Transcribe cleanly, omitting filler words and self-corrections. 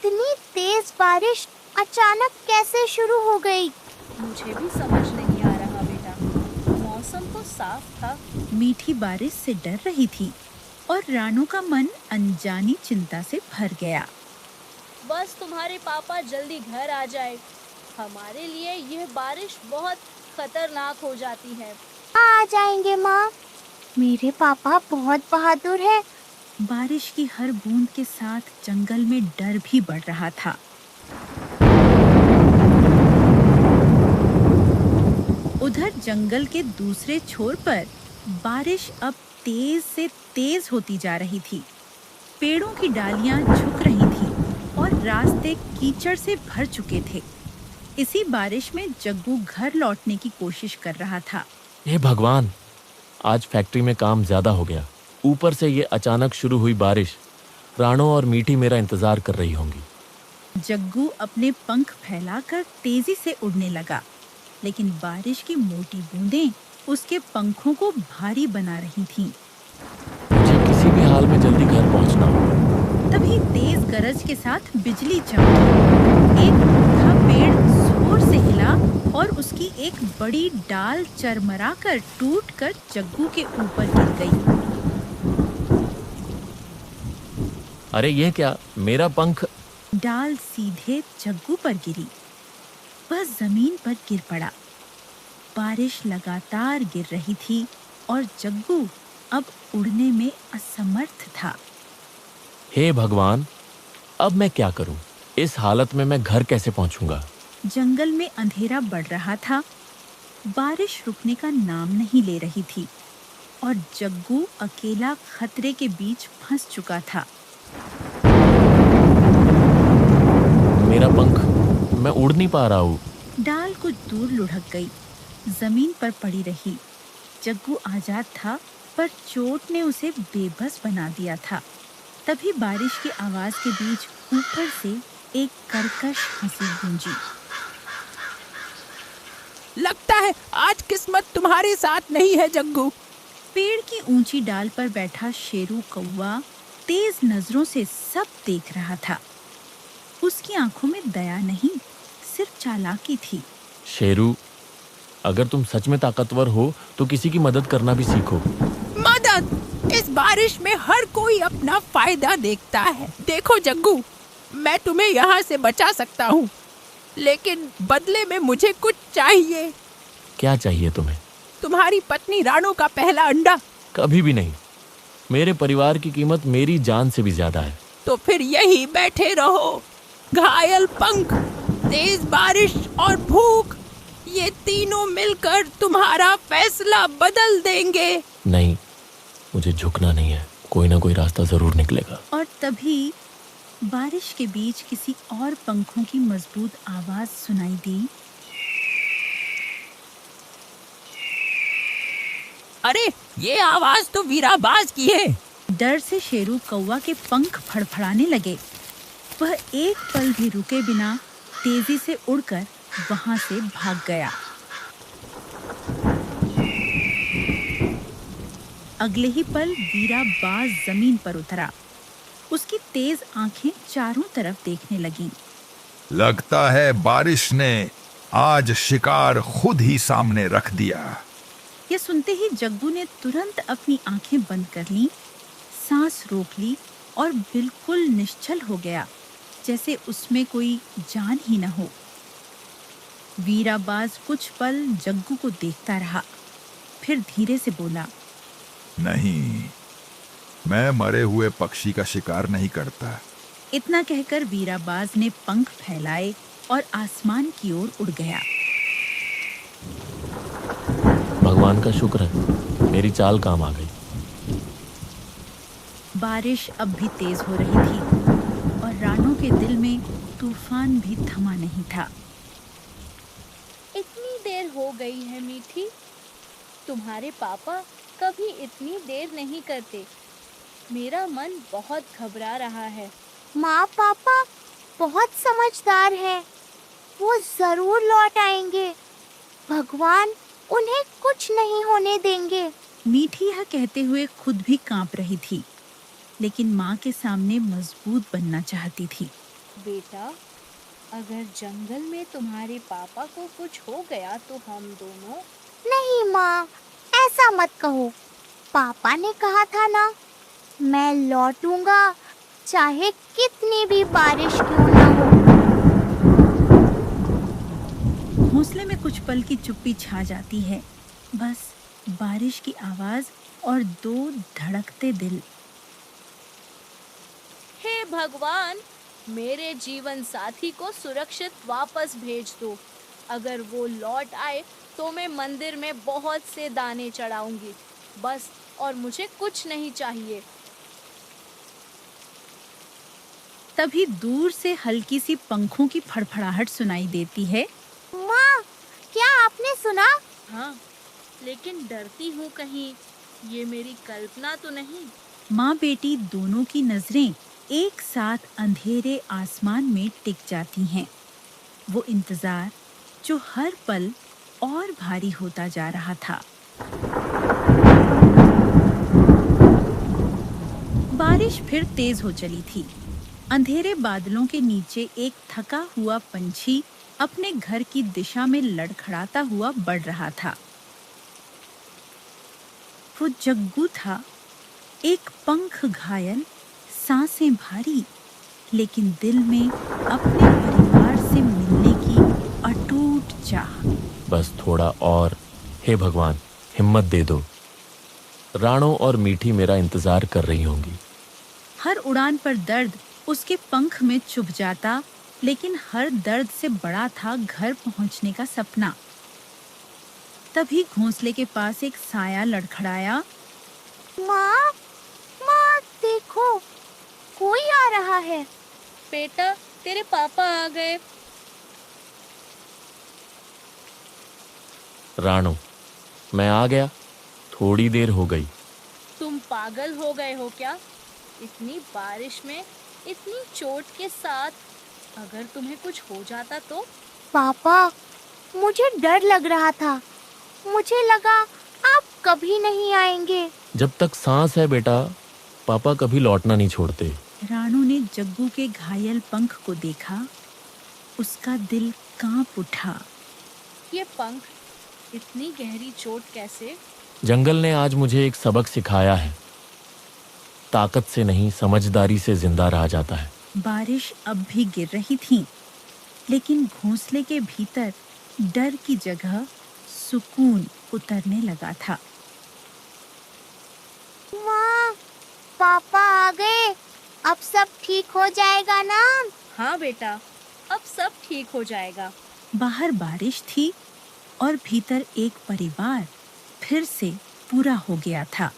इतनी तेज बारिश अचानक कैसे शुरू हो गई? मुझे भी समझ नहीं आ रहा बेटा। मौसम तो साफ था। मीठी बारिश से डर रही थी और रानू का मन अनजानी चिंता से भर गया। बस तुम्हारे पापा जल्दी घर आ जाए। हमारे लिए यह बारिश बहुत खतरनाक हो जाती है। आ जाएंगे माँ। मेरे पापा बहुत बहादुर है। बारिश की हर बूंद के साथ जंगल में डर भी बढ़ रहा था। उधर जंगल के दूसरे छोर पर बारिश अब तेज से तेज होती जा रही थी। पेड़ों की डालियां झुक रही थी और रास्ते कीचड़ से भर चुके थे। इसी बारिश में जग्गू घर लौटने की कोशिश कर रहा था। हे भगवान, आज फैक्ट्री में काम ज्यादा हो गया। ऊपर से ये अचानक शुरू हुई बारिश। राणो और मीठी मेरा इंतजार कर रही होंगी। जग्गू अपने पंख फैलाकर तेजी से उड़ने लगा, लेकिन बारिश की मोटी बूंदें उसके पंखों को भारी बना रही थीं। मुझे किसी भी हाल में जल्दी घर पहुंचना होगा। तभी तेज गरज के साथ बिजली चमकी। एक बूढ़ा पेड़ जोर से हिला और उसकी एक बड़ी डाल चरमराकर टूटकर जग्गू के ऊपर गिर गई। अरे ये क्या, मेरा पंख! डाल सीधे जग्गू पर गिरी। वह जमीन पर गिर पड़ा। बारिश लगातार गिर रही थी और जग्गू अब उड़ने में असमर्थ था। हे भगवान, अब मैं क्या करूं? इस हालत में मैं घर कैसे पहुंचूंगा? जंगल में अंधेरा बढ़ रहा था। बारिश रुकने का नाम नहीं ले रही थी और जग्गू अकेला खतरे के बीच फंस चुका था। मेरा पंख, मैं उड़ नहीं पा रहा हूँ। डाल कुछ दूर लुढ़क गई, जमीन पर पड़ी रही। जग्गू आजाद था, पर चोट ने उसे बेबस बना दिया था। तभी बारिश की आवाज के बीच ऊपर से एक कर्कश हंसी गूंजी। लगता है आज किस्मत तुम्हारे साथ नहीं है जग्गू। पेड़ की ऊंची डाल पर बैठा शेरू कौवा तेज नजरों से सब देख रहा था। उसकी आंखों में दया नहीं, सिर्फ चालाकी थी। शेरू, अगर तुम सच में ताकतवर हो तो किसी की मदद करना भी सीखो। मदद? इस बारिश में हर कोई अपना फायदा देखता है। देखो जग्गू, मैं तुम्हें यहाँ से बचा सकता हूँ, लेकिन बदले में मुझे कुछ चाहिए। क्या चाहिए तुम्हें? तुम्हारी पत्नी राणो का पहला अंडा। कभी भी नहीं। मेरे परिवार की कीमत मेरी जान से भी ज्यादा है। तो फिर यही बैठे रहो। घायल पंख, तेज बारिश और भूख, ये तीनों मिलकर तुम्हारा फैसला बदल देंगे। नहीं, मुझे झुकना नहीं है। कोई ना कोई रास्ता जरूर निकलेगा। और तभी बारिश के बीच किसी और पंखों की मजबूत आवाज सुनाई दी। अरे, ये आवाज तो वीराबाज की है। डर से शेरू कौवा के पंख फड़फड़ाने लगे। वह एक पल भी रुके बिना तेजी से उड़कर वहां से भाग गया। अगले ही पल वीराबाज जमीन पर उतरा। उसकी तेज आंखें चारों तरफ देखने लगीं। लगता है बारिश ने आज शिकार खुद ही सामने रख दिया। ये सुनते ही जग्गू ने तुरंत अपनी आंखें बंद कर लीं, सांस रोक ली और बिल्कुल निश्चल हो गया, जैसे उसमें कोई जान ही न हो। वीराबाज कुछ पल जग्गू को देखता रहा, फिर धीरे से बोला, नहीं, मैं मरे हुए पक्षी का शिकार नहीं करता। इतना कहकर वीराबाज ने पंख फैलाए और आसमान की ओर उड़ गया। भगवान का शुक्र है, मेरी चाल काम आ गई। बारिश अब भी तेज हो रही थी और रानू के दिल में तूफान भी थमा नहीं था। इतनी देर हो गई है मीठी। तुम्हारे पापा कभी इतनी देर नहीं करते। मेरा मन बहुत घबरा रहा है। माँ पापा बहुत समझदार है, वो जरूर लौट आएंगे। भगवान उन्हें कुछ नहीं होने देंगे। मीठी यह कहते हुए खुद भी कांप रही थी, लेकिन माँ के सामने मजबूत बनना चाहती थी। बेटा, अगर जंगल में तुम्हारे पापा को कुछ हो गया तो हम दोनों। नहीं माँ, ऐसा मत कहो। पापा ने कहा था ना, मैं लौटूंगा चाहे कितनी भी बारिश क्यों ना हो। घोंसले में कुछ पल की चुप्पी छा जाती है, बस बारिश की आवाज और दो धड़कते दिल। हे भगवान, मेरे जीवन साथी को सुरक्षित वापस भेज दो। अगर वो लौट आए तो मैं मंदिर में बहुत से दाने चढ़ाऊंगी, बस, और मुझे कुछ नहीं चाहिए। तभी दूर से हल्की सी पंखों की फड़फड़ाहट सुनाई देती है। माँ, क्या आपने सुना? हाँ, लेकिन डरती हूँ कहीं ये मेरी कल्पना तो नहीं। माँ बेटी दोनों की नजरें एक साथ अंधेरे आसमान में टिक जाती हैं। वो इंतजार जो हर पल और भारी होता जा रहा था। बारिश फिर तेज हो चली थी। अंधेरे बादलों के नीचे एक थका हुआ पंछी अपने घर की दिशा में लड़खड़ाता हुआ बढ़ रहा था। वो जग्गू था, एक पंख घायल, सांसें भारी, लेकिन दिल में अपने परिवार से मिलने की अटूट चाह। बस थोड़ा और, हे भगवान, हिम्मत दे दो। राणो और मीठी मेरा इंतजार कर रही होंगी। हर उड़ान पर दर्द उसके पंख में चुभ जाता, लेकिन हर दर्द से बड़ा था घर पहुंचने का सपना। तभी घोंसले के पास एक साया लड़खड़ाया। माँ, माँ देखो, कोई आ रहा है। बेटा, तेरे पापा आ गए। राणो, मैं आ गया, थोड़ी देर हो गई। तुम पागल हो गए हो क्या? इतनी बारिश में, इतनी चोट के साथ, अगर तुम्हें कुछ हो जाता तो? पापा, मुझे डर लग रहा था। मुझे लगा आप कभी नहीं आएंगे। जब तक सांस है बेटा, पापा कभी लौटना नहीं छोड़ते। राणो ने जग्गू के घायल पंख को देखा, उसका दिल कांप उठा। ये पंख, इतनी गहरी चोट कैसे? जंगल ने आज मुझे एक सबक सिखाया है। ताकत से नहीं, समझदारी से जिंदा रहा जाता है। बारिश अब भी गिर रही थी, लेकिन घोंसले के भीतर डर की जगह सुकून उतरने लगा था। माँ, पापा आ गए। अब सब ठीक हो जाएगा ना? हाँ बेटा, अब सब ठीक हो जाएगा। बाहर बारिश थी और भीतर एक परिवार फिर से पूरा हो गया था।